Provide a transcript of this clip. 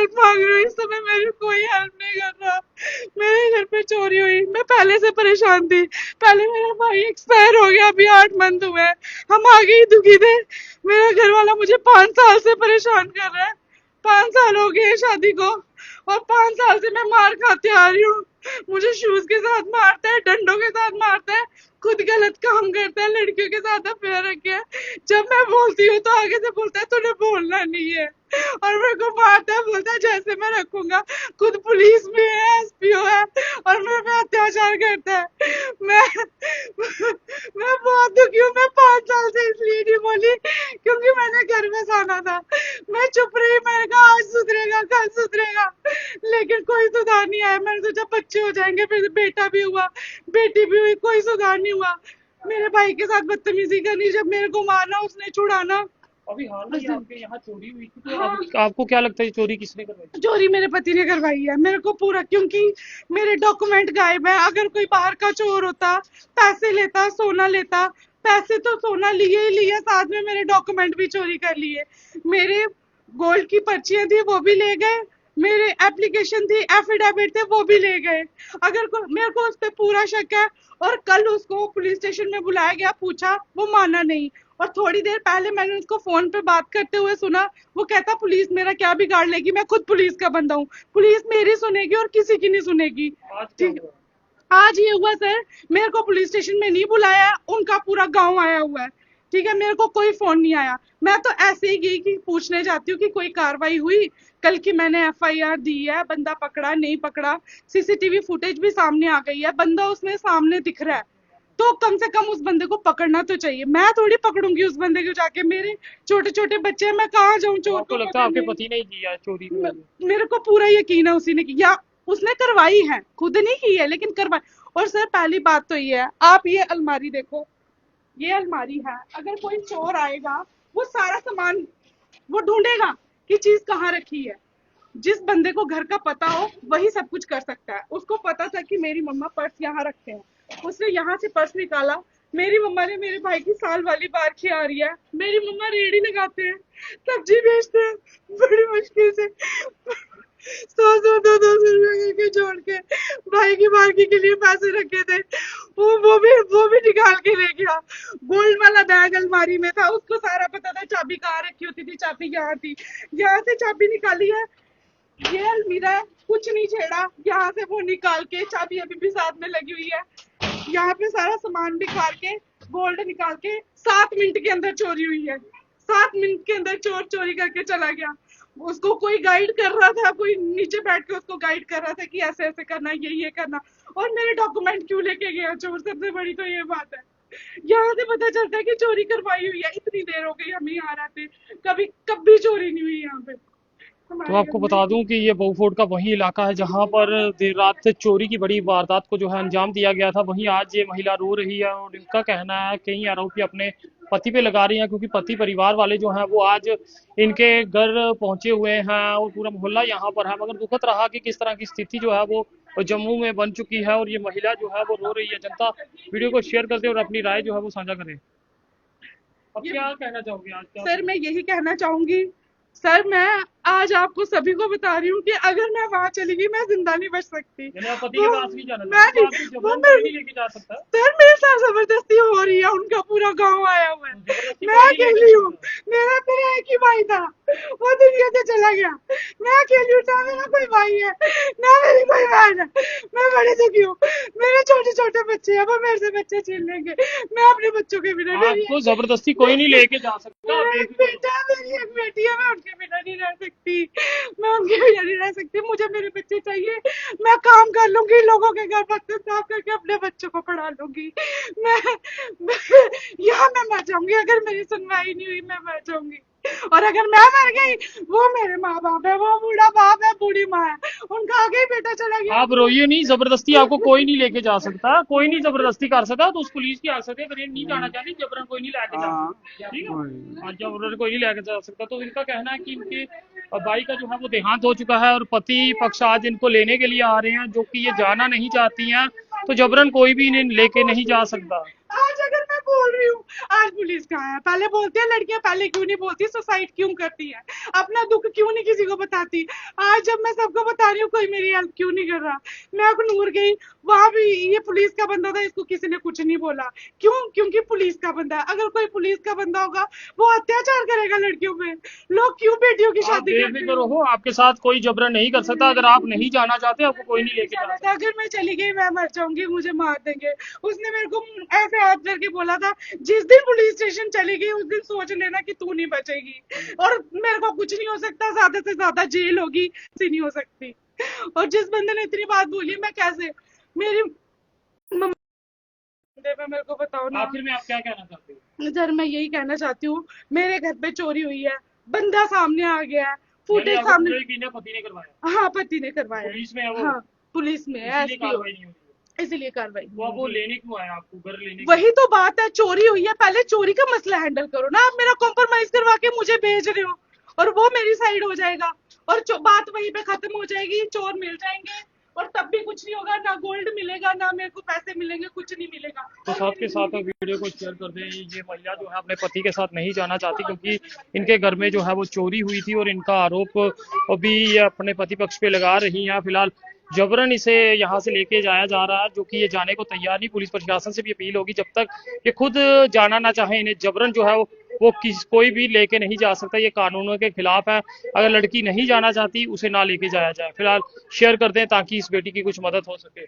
Help मांग रही हूँ, इस समय मेरी कोई हेल्प नहीं कर रहा। मेरे घर पे चोरी हुई, मैं पहले से परेशान थी। पहले मेरा भाई एक्सपायर हो गया, अभी 8 मंथ हुए हैं। हम आगे ही दुखी थे। मेरा घर वाला मुझे 5 साल से परेशान कर रहा है। 5 साल हो गए शादी को और 5 साल से मैं मार खाते आ रही हूँ। मुझे शूज के साथ मारता है, डंडों के साथ मारता है, खुद गलत काम करता है, लड़कियों के साथ अफेयर रखे है। जब मैं बोलती हूँ तो आगे से बोलता है तूने बोलना नहीं है, और मेरे को मारता है, बोलता है जैसे मैं रखूंगा। खुद पुलिस में है, एसपीओ है, और मेरे पे अत्याचार करता है। मैं मैं बहुत दुखी हूँ। मैं 5 साल से इसलिए नहीं बोली क्योंकि मैंने घर में जाना था। मैं चुप रही, मैंने कहा आज सुधरेगा, कल सुधरेगा, लेकिन कोई सुधार नहीं आया। मैंने सोचा बच्चे हो जाएंगे, फिर बेटा भी हुआ, बेटी भी हुई, कोई सुधार नहीं हुआ। मेरे भाई के साथ बदतमीजी करनी, जब मेरे को मारना उसने छुड़ाना। अभी हाल में आपके यहाँ चोरी हुई थी, तो हाँ, आपको क्या लगता है चोरी किसने करवाई थी? चोरी मेरे पति ने करवाई है मेरे को पूरा, क्योंकि मेरे डॉक्यूमेंट गायब है। अगर कोई बाहर का चोर होता, पैसे लेता, सोना लेता, पैसे तो सोना लिए ही लिए, साथ में मेरे डॉक्यूमेंट भी चोरी कर लिए। मेरे गोल्ड की पर्चियां थी वो भी ले गए, मेरे एप्लीकेशन थी, एफिडेविट थे, वो भी ले गए। मेरे को उस पर पूरा शक है। और कल उसको पुलिस स्टेशन में बुलाया गया, पूछा, वो माना नहीं। और थोड़ी देर पहले मैंने उसको फोन पे बात करते हुए सुना, वो कहता पुलिस मेरा क्या बिगाड़ लेगी, मैं खुद पुलिस का बंदा हूँ, पुलिस मेरी सुनेगी और किसी की नहीं सुनेगी। आज क्या ठीक, हुआ? आज ये हुआ सर, मेरे को पुलिस स्टेशन में नहीं बुलाया, उनका पूरा गांव आया हुआ है। ठीक है, मेरे को कोई फोन नहीं आया। मैं तो ऐसे ही गई कि पूछने जाती हूँ कि कोई कार्रवाई हुई। कल की मैंने एफआईआर दी है, बंदा पकड़ा नहीं पकड़ा, सीसीटीवी फुटेज भी सामने आ गई है, बंदा उसमें सामने दिख रहा है। तो कम से कम उस बंदे को पकड़ना तो चाहिए। मैं थोड़ी पकड़ूंगी उस बंदे को जाके, मेरे छोटे छोटे बच्चे हैं, मैं कहाँ जाऊँ तो चोर आपको को लगता है आपके पकड़ने। पति ने ही किया है चोरी को? मेरे को पूरा यकीन है उसी ने किया, उसने करवाई है, खुद नहीं की है लेकिन करवाई। और सर पहली बात तो ये है, आप ये अलमारी देखो, ये अलमारी है, अगर कोई चोर आएगा वो सारा सामान वो ढूंढेगा कि चीज कहाँ रखी है। जिस बंदे को घर का पता हो वही सब कुछ कर सकता है। उसको पता था कि मेरी मम्मा पर्स यहाँ रखते हैं, उसने यहाँ से पर्स निकाला। मेरी मम्मा ने मेरे भाई की साल वाली बारखी आ रही है, मेरी मम्मा रेडी लगाते हैं, सब्जी बेचते हैं, बड़ी मुश्किल से 100 200 200 रुपए करके जोड़ के भाई की बारखी के लिए पैसे रखे थे, वो भी निकाल के ले गया। गोल्ड वाला बैग अलमारी में था, उसको सारा पता था चाबी कहाँ रखी होती थी, चाबी यहाँ थी, यहाँ से चाबी निकाली है। ये अलमीरा है, कुछ नहीं छेड़ा, यहाँ से वो निकाल के, चाबी अभी भी साथ में लगी हुई है, यहाँ पे सारा सामान निकाल के, गोल्ड निकाल के 7 मिनट के अंदर चोरी हुई है। 7 मिनट के अंदर चोर चोरी करके चला गया। उसको कोई गाइड कर रहा था, कोई नीचे बैठ के उसको गाइड कर रहा था कि ऐसे ऐसे करना, ये करना। और मेरे डॉक्यूमेंट क्यों लेके गया चोर, सबसे बड़ी तो ये बात है। यहाँ से पता चलता है कि चोरी करवाई हुई है। इतनी देर हो गई हमें यहाँ रहते, कभी चोरी नहीं हुई यहाँ पे तो हमारे घर आपको में। बता दूं कि ये बहुफोर्ड का वही इलाका है जहां पर देर रात से चोरी की बड़ी वारदात को जो है अंजाम दिया गया था। वहीं आज ये महिला रो रही है और इनका कहना है कई आरोपी अपने पति पे लगा रही हैं, क्योंकि पति परिवार वाले जो हैं वो आज इनके घर पहुंचे हुए हैं और पूरा मोहल्ला यहाँ पर है। मगर दुखद रहा कि किस तरह की स्थिति जो है वो जम्मू में बन चुकी है और ये महिला जो है वो रो रही है। जनता वीडियो को शेयर करते और अपनी राय जो है वो साझा करे। अब ये क्या कहना चाहोगे आज क्या? सर मैं यही कहना चाहूंगी, सर मैं आज आपको सभी को बता रही हूँ कि अगर मैं वहां चली गई मैं जिंदा नहीं बच सकती। यानी आप पति वो के पास नहीं जाना मैं चाहते, तो नहीं, आपको वो जबरन कोई मेरे नहीं लेके जा सकता? सर मेरे साथ जबरदस्ती हो रही है, उनका पूरा गांव आया हुआ है। तो जबरदस्ती मैं कोई नहीं लेके अकेली जा हूँ, सकता। मेरा एक ही भाई था, वो दुनिया से चला गया। मैं अकेली हूँ, ना मेरा कोई भाई है, ना मेरी कोई बहन है। मैं बड़ी दुखी हूँ। मेरे छोटे छोटे बच्चे हैं, वो मेरे से बच्चे छीन लेंगे। मैं अपने बच्चों के बिना आपको जबरदस्ती कोई नहीं लेके जा सकता, आप मेरा एक बेफिक्र बेटा है, मेरी एक बेटी है, मैं उनके बिना नहीं रह सकती। मैं उनके बिना नहीं रह सकती, मुझे मेरे बच्चे चाहिए। मैं काम कर लूंगी, लोगों के घर बर्तन साफ करके अपने बच्चों को पढ़ा लूंगी। मैं यहाँ मैं मर जाऊंगी, अगर मेरी सुनवाई नहीं हुई मैं मर जाऊंगी। और अगर मैं मर गई, वो मेरे माँ बाप है, वो बूढ़ा बाप है, बूढ़ी माँ है, उनका आगे ही बेटा चला गया। आप रोइए नहीं, जबरदस्ती आपको कोई नहीं लेके जा सकता, कोई नहीं जबरदस्ती कर सकता। तो उस पुलिस की आ सकते अगर ये नहीं जाना चाहती, जबरन कोई नहीं लेके जा सकता, ठीक है? हाँ, जबरन कोई नहीं लेके जा सकता। तो इनका कहना है कि इनके भाई का जो है वो देहांत हो चुका है और पति पक्ष आज इनको लेने के लिए आ रहे हैं, जो कि ये जाना नहीं चाहती हैं, तो जबरन कोई भी इन्हें लेके नहीं जा सकता। आज अगर मैं बोल रही हूँ। आज पुलिस कहाँ है? पहले बोलती है लड़कियां, पहले क्यों नहीं बोलती? सुसाइड क्यों करती है? अपना दुख क्यों नहीं किसी को बताती? आज जब मैं सबको बता रही हूँ, कोई मेरी हेल्प क्यों नहीं कर रहा? मैं अखनूर गई, वहां भी ये पुलिस का बंदा था, इसको किसी ने कुछ नहीं बोला। क्यों? क्योंकि पुलिस का बंदा है। अगर कोई पुलिस का बंदा होगा, वो अत्याचार करेगा लड़कियों पे। लोग क्यों बेटियों की आप शादी करते बेफिक्र हैं? हो, आपके साथ कोई जबरन नहीं कर सकता। अगर आप नहीं जाना चाहते, आपको कोई नहीं लेके जा सकता। अगर मैं चली गई, मैं मर जाऊंगी, मुझे मार देंगे। उसने मेरे को ऐसे हाथ करके बोला था, जिस दिन पुलिस स्टेशन चली गई उस दिन सोच लेना कि तू नहीं बचेगी। और मेरे को कुछ नहीं हो सकता, ज्यादा से ज्यादा जेल होगी, ऐसी नहीं हो सकती। और जिस बंदे ने इतनी बात बोली, मैं कैसे, मेरी मम्मी में मेरे को बताओ ना। आखिर में आप क्या कहना चाहते हो? सर मैं यही कहना चाहती हूँ, मेरे घर पे चोरी हुई है, बंदा सामने आ गया है, यानी फुटेज आपको सामने। पूरा यकीन है पति ने करवाया? हाँ, पति ने करवाया है। पुलिस में है वो? हाँ, पुलिस में है, इसीलिए एसपी हो, कार्रवाई नहीं हो रही है। इसीलिए कार्रवाई तो नहीं अब वो होगी। लेने क्यों आया आपको, घर लेने क्यों? वही तो बात है, चोरी हुई है, पहले चोरी का मसला हैंडल करो ना। आप मेरा कॉम्प्रोमाइज करवा के मुझे भेज रहे हो, और वो मेरी साइड हो जाएगा, और बात वहीं पे खत्म हो जाएगी, चोर मिल जाएंगे, और तब भी कुछ नहीं होगा, ना गोल्ड मिलेगा, ना मेरे को पैसे मिलेंगे, कुछ नहीं मिलेगा। तो साथ के साथ वीडियो को शेयर कर दें। ये महिला जो है अपने पति के साथ नहीं जाना चाहती, क्योंकि इनके घर में जो है वो चोरी हुई थी और इनका आरोप अभी ये अपने पति पक्ष पे लगा रही हैं। फिलहाल जबरन इसे यहाँ से लेके जाया जा रहा है, जो कि ये जाने को तैयार नहीं। पुलिस प्रशासन से भी अपील होगी, जब तक ये खुद जाना ना चाहे, इन्हें जबरन जो है वो कोई भी लेके नहीं जा सकता। ये कानूनों के खिलाफ है। अगर लड़की नहीं जाना चाहती, उसे ना लेके जाया जाए। फिलहाल शेयर कर दें ताकि इस बेटी की कुछ मदद हो सके।